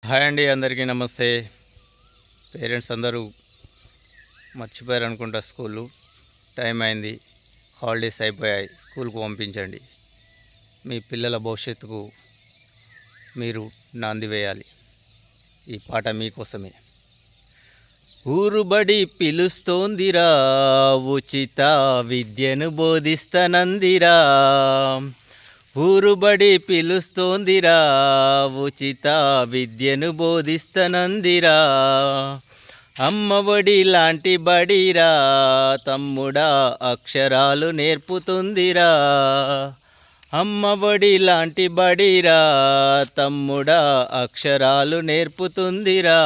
Hi అండి, అందరికీ నమస్తే. పేరెంట్స్ అందరూ మర్చిపోయారు అనుకుంటా. స్కూలు టైం అయింది, హాలిడేస్ అయిపోయాయి. స్కూల్కు పంపించండి. మీ పిల్లల భవిష్యత్తుకు మీరు నాంది వేయాలి. ఈ పాట మీకోసమే. ఊరుబడి పిలుస్తోందిరా, ఉచిత విద్యను బోధిస్తనందిరా. ఊరుబడి పిలుస్తోందిరా, ఉచిత విద్యను బోధిస్తనందిరా. అమ్మఒడి లాంటి బడిరా, తమ్ముడా అక్షరాలు నేర్పుతుందిరా. అమ్మఒడి లాంటి బడిరా, తమ్ముడా అక్షరాలు నేర్పుతుందిరా.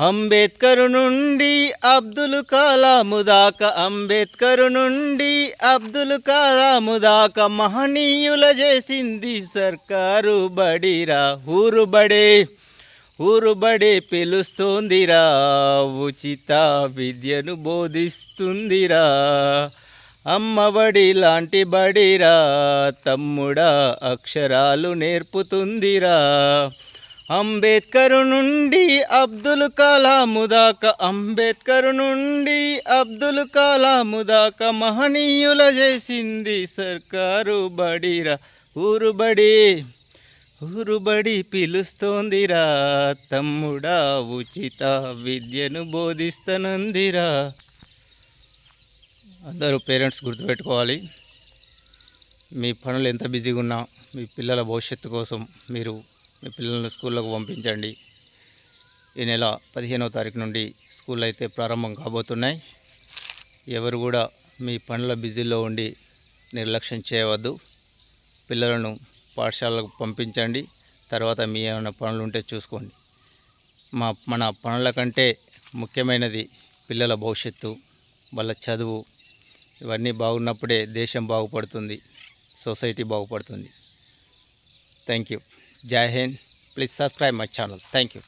అంబేద్కరు నుండి అబ్దుల్ కలాము దాకా, అంబేద్కరు నుండి అబ్దుల్ కలాము దాకా మహనీయుల చేసింది సర్కారు బడిరా. ఊరుబడి పిలుస్తోందిరా, ఉచిత విద్యను బోధిస్తుందిరా. అమ్మఒడి లాంటి బడిరా, తమ్ముడా అక్షరాలు నేర్పుతుందిరా. అంబేద్కరు నుండి అబ్దుల్ కలాము దాకా, అంబేద్కరు నుండి అబ్దుల్ కలాము దాకా మహనీయుల చేసింది సర్కారు బడిరా. ఊరుబడి పిలుస్తోందిరా, తమ్ముడా ఉచిత విద్యను బోధిస్తనందిరా. అందరూ పేరెంట్స్ గుర్తుపెట్టుకోవాలి. మీ పనులు ఎంత బిజీగా ఉన్నా మీ పిల్లల భవిష్యత్తు కోసం మీరు మీ పిల్లలను స్కూళ్ళకు పంపించండి. ఈ నెల 15వ తారీఖు నుండి స్కూల్ అయితే ప్రారంభం కాబోతున్నాయి. ఎవరు కూడా మీ పనుల బిజీలో ఉండి నిర్లక్ష్యం చేయవద్దు. పిల్లలను పాఠశాలకు పంపించండి. తర్వాత మీ ఏమైనా పనులు ఉంటే చూసుకోండి. మన పనుల కంటే ముఖ్యమైనది పిల్లల భవిష్యత్తు, వాళ్ళ చదువు. ఇవన్నీ బాగున్నప్పుడే దేశం బాగుపడుతుంది, సొసైటీ బాగుపడుతుంది. Thank you. జై హింద్. Please subscribe my channel. Thank you.